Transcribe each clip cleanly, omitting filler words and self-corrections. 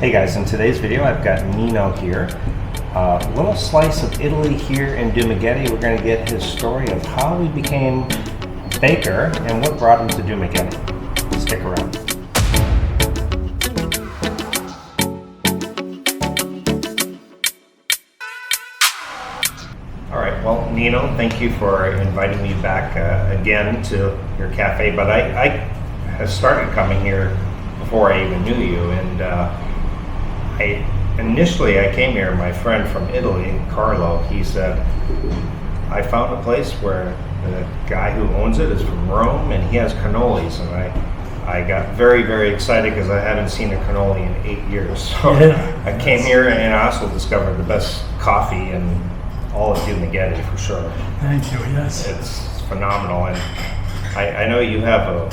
Hey guys, in today's video I've got Nino here. A little slice of Italy here in Dumaguete. We're going to get his story of how he became a baker and what brought him to Dumaguete. Stick around. Alright, well Nino, thank you for inviting me back again to your cafe, but I have started coming here before I even knew you, and Initially I came here, my friend from Italy, Carlo, he said, I found a place where the guy who owns it is from Rome and he has cannolis, and I got very, very excited because I haven't seen a cannoli in 8 years. So I came here and I also discovered the best coffee in all of Dumaguete for sure. Thank you, yes. It's phenomenal, and I know you have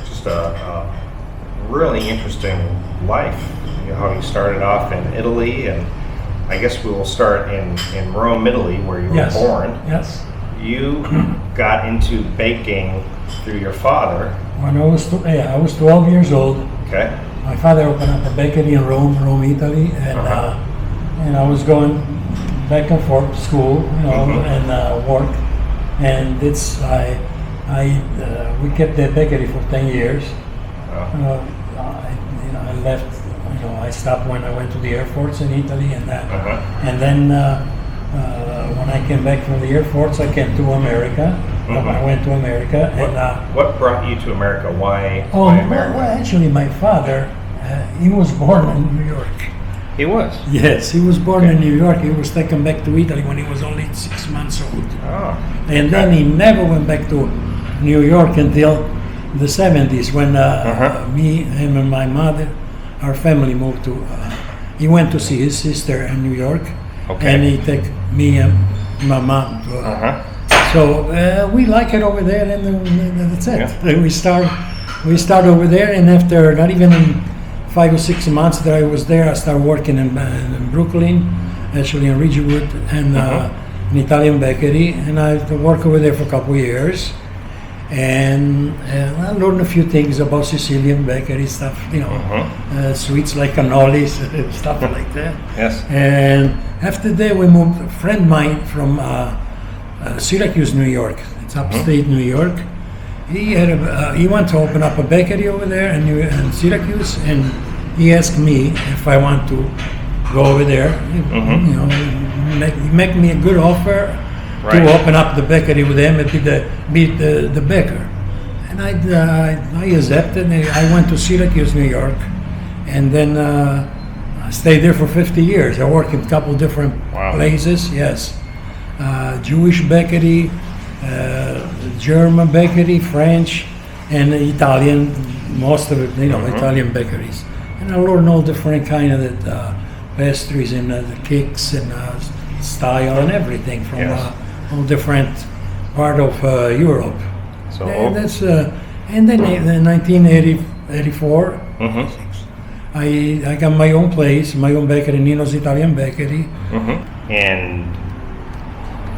just a really interesting life. You know, how you started off in Italy, and I guess we will start in Rome, Italy, where you were born. Yes. You got into baking through your father. When I was 12 years old. Okay. My father opened up a bakery in Rome, Italy, and and I was going back and forth to school, and work, and we kept that bakery for 10 years. I left. I stopped when I went to the Air Force in Italy, and then when I came back from the Air Force, I came to America. I went to America. What brought you to America? Why America? Well, actually, my father, he was born in New York. He was? Yes, he was born in New York. He was taken back to Italy when he was only 6 months old. And then he never went back to New York until the 70s when me, him, and my mother, our family moved to. He went to see his sister in New York, and he took me and my mom to. So we like it over there, and that's it. Yeah. We start over there, and after not even 5 or 6 months that I was there, I started working in Brooklyn, actually in Ridgewood, and an Italian bakery, and I worked over there for a couple of years. And I learned a few things about Sicilian bakery stuff, sweets like cannolis, stuff like that. Yes. And after that, we moved. A friend of mine from Syracuse, New York. It's upstate New York. He wanted to open up a bakery over there in Syracuse, and he asked me if I want to go over there. He make me a good offer. To open up the bakery with him and be the baker, and I accepted. I went to Syracuse, New York, and then I stayed there for 50 years. I worked in a couple of different places. Yes, Jewish bakery, German bakery, French, and Italian. Most of it, Italian bakeries, and I learned all different kind of pastries and the cakes and style and everything from. All different part of Europe. So that's and then in 1984, I got my own place, my own bakery, Ninos Italian Bakery, and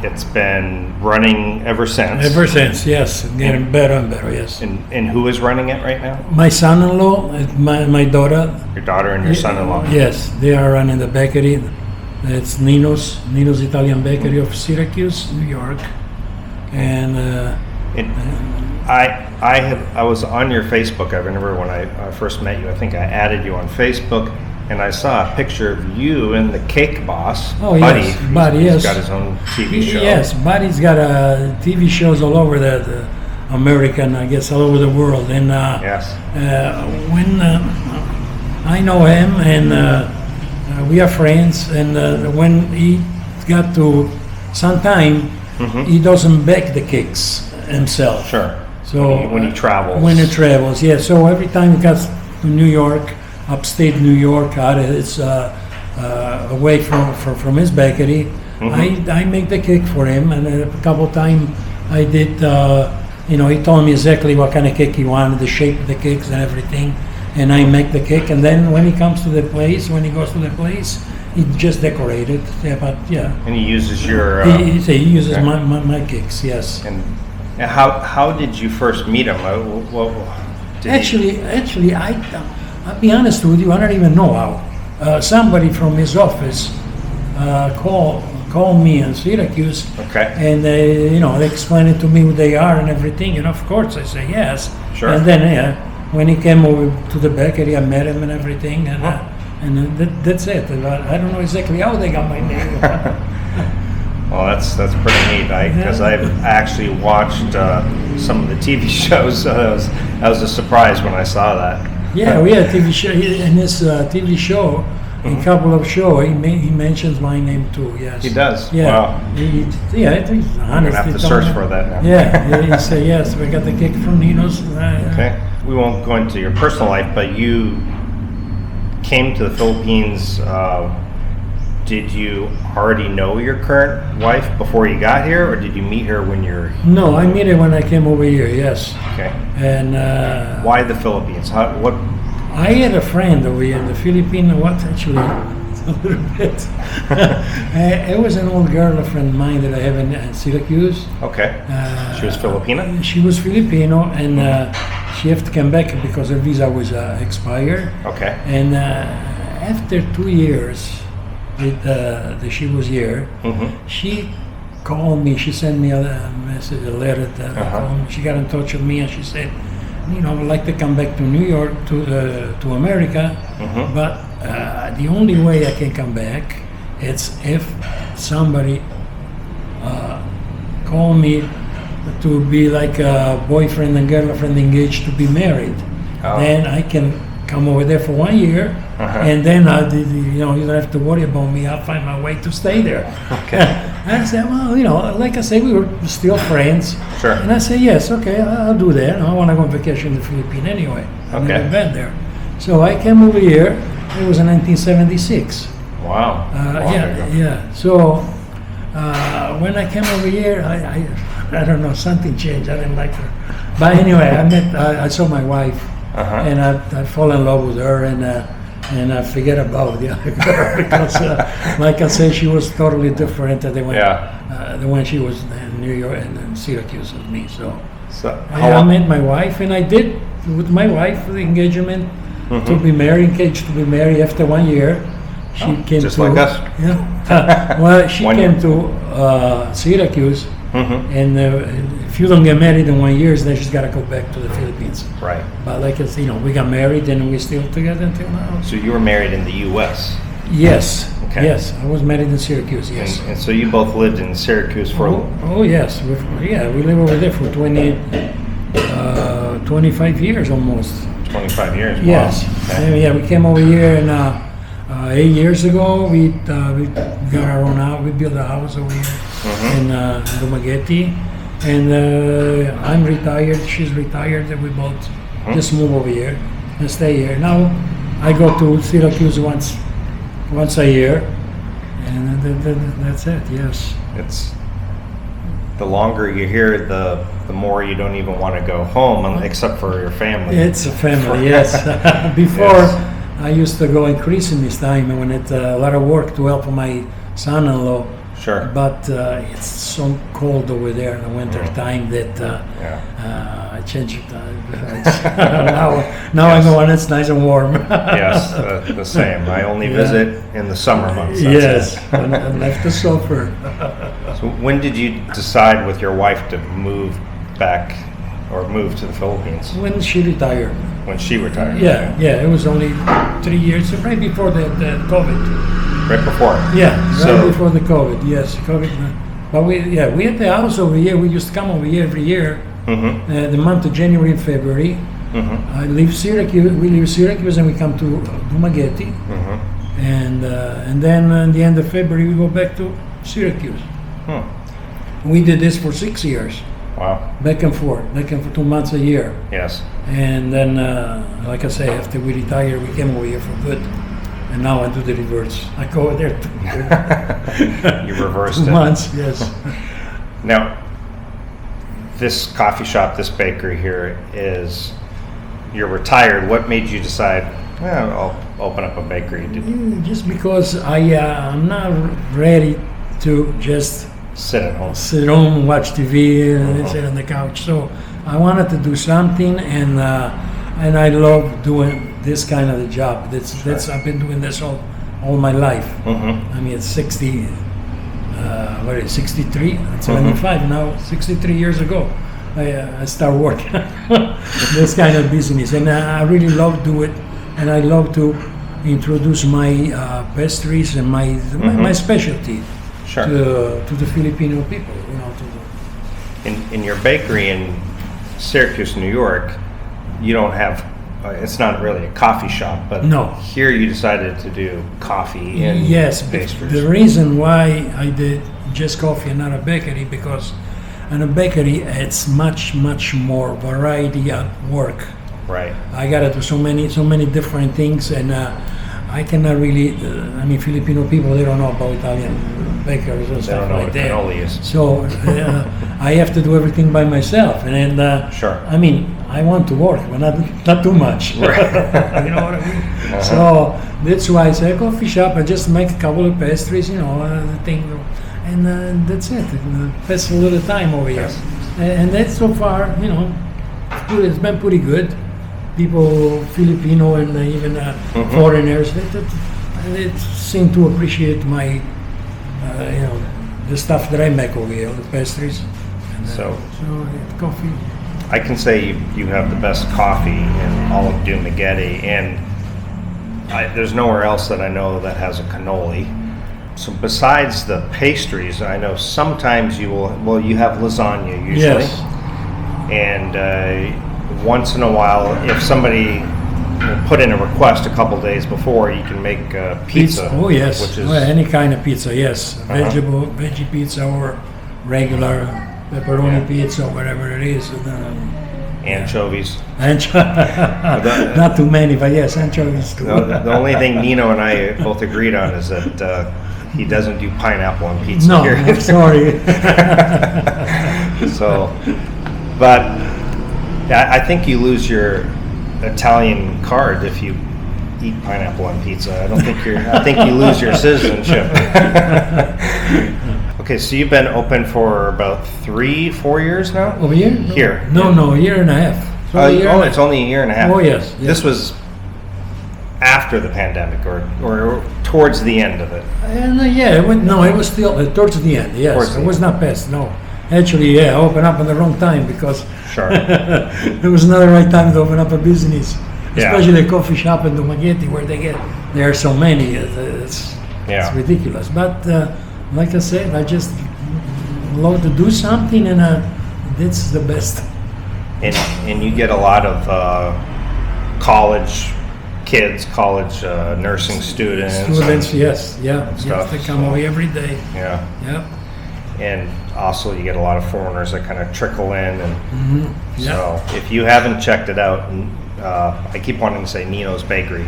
it's been running ever since. Ever since, yes, getting better and better. Yes. And who is running it right now? My son-in-law, my daughter. Your daughter and your son-in-law. Yes, they are running the bakery. It's Ninos Italian Bakery of Syracuse, New York, and I was on your Facebook. I remember when I first met you. I think I added you on Facebook, and I saw a picture of you and the Cake Boss, Buddy. Yes, Buddy. He's got his own TV show. Yes, Buddy's got TV shows all over the American, I guess, all over the world. And when I know him and. We are friends, and when he got to some time, he doesn't bake the cakes himself. Sure. So when he travels. When he travels, yeah. So every time he gets to New York, upstate New York, it's away from his bakery, I make the cake for him, and a couple of times I did. He told me exactly what kind of cake he wanted, the shape of the cakes and everything. And I make the cake, and then when he goes to the place, he just decorate it. And he uses your. He uses my cakes. Yes. And how did you first meet him? Actually, I'll be honest with you, I don't even know how. Somebody from his office called me in Syracuse, Okay. and they explained it to me who they are and everything, and of course I say yes. Sure. And then when he came over to the bakery, I met him and everything, and that's it. I don't know exactly how they got my name. Well, that's pretty neat. Because I've actually watched some of the TV shows, so that was a surprise when I saw that. Yeah, we had a TV show. In this TV show, a couple of shows, he mentions my name too. Yes, He does. Yeah, Wow. I think he's I'm honest. gonna have to search for that now. Yeah, he said yes. We got the kick from Ninos. Okay. We won't go into your personal life, but you came to the Philippines. Did you already know your current wife before you got here, or did you meet her when you're? No, I met her when I came over here. Yes, Okay. and Why the Philippines? What? I had a friend over here in the Philippines. What actually? A little bit. It was an old girlfriend of mine that I have in Syracuse. Okay. She was Filipina. She was Filipino, and she had to come back because her visa was expired. Okay. And after 2 years that she was here, she called me. She sent me a message, a letter. She got in touch with me, and she said, I would like to come back to New York, to America, but the only way I can come back is if somebody call me to be like a boyfriend and girlfriend engaged to be married. Oh. Then I can come over there for 1 year, and then you don't have to worry about me. I'll find my way to stay there. Okay. I said, well, like I say, we were still friends. Sure. And I said, yes, okay, I'll do that. I want to go on vacation in the Philippines anyway. I've Okay. never been there. So I came over here. It was in 1976. Wow. Long ago. Yeah. So when I came over here, I don't know, something changed. I didn't like her. But anyway, I saw my wife, and I fall in love with her, and I forget about the other girl because, like I said, she was totally different than when she was in New York and in Syracuse with me. So I met my wife, and I did with my wife the engagement to be married, engaged to be married after 1 year. She came just to, like us. Yeah. Well, she came to Syracuse, and if you don't get married in 1 year, then she's got to go back to the Philippines. Right. But like I said, we got married, and we're still together until now. So you were married in the U.S. Yes. Okay. Yes, I was married in Syracuse. Yes. And so you both lived in Syracuse for Oh yes. We live over there for 25 years almost. 25 years. Wow. Yes. Okay. Yeah, we came over here, and 8 years ago we got our own house. We built a house over here in Dumaguete, and I'm retired. She's retired, and we both just move over here and stay here. Now I go to Syracuse once a year, and that's it. Yes. It's the longer you're here, the more you don't even want to go home, except for your family. It's a family, yes. Before, I used to go increasing this time when it's a lot of work to help my son-in-law. Sure. But it's so cold over there in the winter time that I changed it. Now I go when it's nice and warm. Yes, the same. I only visit in the summer months. Yes, and left the sulfur. So when did you decide with your wife to move back or move to the Philippines? When she retired. When she retired? Yeah, it was only 3 years, right before the COVID. Right before? Yeah, So- right before the COVID, yes. COVID. But we had the house over here. We used to come over here every year, the month of January and February. I leave Syracuse. We leave Syracuse and we come to Dumaguete, and then at the end of February we go back to Syracuse. We did this for 6 years, Wow. back and forth 2 months a year. Yes. And then, like I say, after we retired, we came over here for good. And now I do the reverse. I go over there You reversed 2 it. months, yes. Now, this coffee shop, this bakery here you're retired. What made you decide, I'll open up a bakery? Just because I'm not ready to just Sit at home. sit home and watch TV and sit on the couch. So I wanted to do something, and I love doing this kind of the job. That's I've been doing this all my life. Mm-hmm. I mean, it's 60. What is it, 63? It's 75 now. 63 years ago, I start working this kind of business, and I really love do it, and I love to introduce my pastries and my specialty Sure. to the Filipino people. You know, In your bakery in Syracuse, New York, you don't have. It's not really a coffee shop, but No. here you decided to do coffee and yes, pastries. the reason why I did just coffee and not a bakery, because in a bakery it's much more variety at work. Right. I gotta do so many different things, and I cannot really. I mean, Filipino people, they don't know about Italian bakers and They stuff don't know like what that. cannoli is. So I have to do everything by myself, and Sure. I mean, I want to work, but not too much. Right. You know what I mean? So that's why I say coffee shop. I just make a couple of pastries, you know, the thing, and that's it. And, pass a little time over here, Yes. and that's so far, you know, it's been pretty good. People, Filipino and even foreigners, they seem to appreciate my, you know, the stuff that I make over here, the pastries. And, So- coffee. I can say you have the best coffee in all of Dumaguete, and there's nowhere else that I know that has a cannoli. So besides the pastries, I know sometimes you have lasagna usually. Yes. And once in a while, if somebody will put in a request a couple days before, you can make pizza. Oh yes. Which is Well, any kind of pizza. Yes. Veggie pizza or regular pepperoni pizza, or whatever it is. anchovies. Not too many, but yes, anchovies too. The only thing Nino and I both agreed on is that he doesn't do pineapple on pizza No, here. I'm sorry. So, but I think you lose your Italian card if you eat pineapple on pizza. I think you lose your citizenship. Okay, so you've been open for about 3-4 years now? Over here? Here. No, a year and a half. So a year and a It's only a year and a half. Oh, yes, yes. This was after the pandemic, or towards the end of it. And it was still towards the end. Yes, Towards the it was not past. No, actually, I opened up at the wrong time because Sure. there was another right time to open up a business, Yeah. especially a coffee shop in Dumaguete where there are so many. It's ridiculous. But like I said, I just love to do something, and that's the best. And you get a lot of college kids, college nursing students. Yes, stuff, they come over every day. Yeah. Yeah. And also you get a lot of foreigners that kind of trickle in, and Yeah. so if you haven't checked it out, I keep wanting to say Ninos Bakery.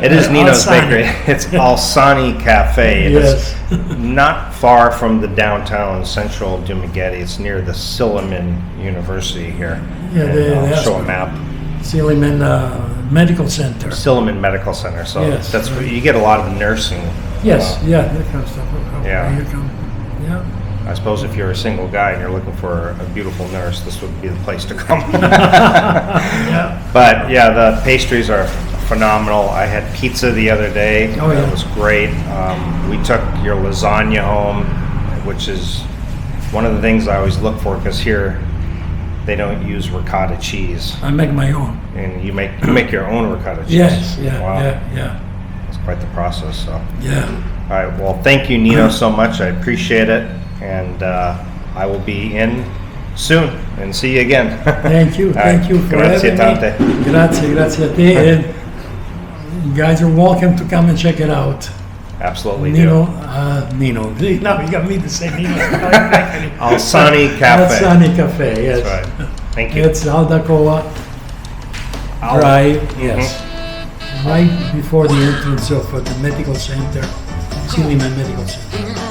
It is Ninos Alsani. Bakery. It's Alsani Cafe. It Yes. is not far from the downtown central Dumaguete. It's near the Silliman University here. Yeah, And I'll that's show a map. Silliman Medical Center. Silliman Medical Center. So Yes. that's where you get a lot of the nursing. Yes, that kind of stuff. Yeah. Here come. Yeah. I suppose if you're a single guy and you're looking for a beautiful nurse, this would be the place to come. Yeah. But yeah, the pastries are phenomenal. I had pizza the other day. Oh, yeah. It was great. We took your lasagna home, which is one of the things I always look for, because here they don't use ricotta cheese, I make my own. and you make your own ricotta cheese. Yes, yeah, Wow. yeah. It's quite the process. So, all Yeah. right. Well, thank you, Nino, so much. I appreciate it, and I will be in soon and see you again. Thank you, All thank right. you for Grazie having tante. me. Grazie a te. And you guys are welcome to come and check it out. Absolutely Nino, do. Nino. Now you got me to say Nino. Alsani Cafe. Alsani Cafe, yes. That's right. Thank you. It's Aldacoa Drive, yes. Right before the entrance of the medical center, Silliman Medical Center.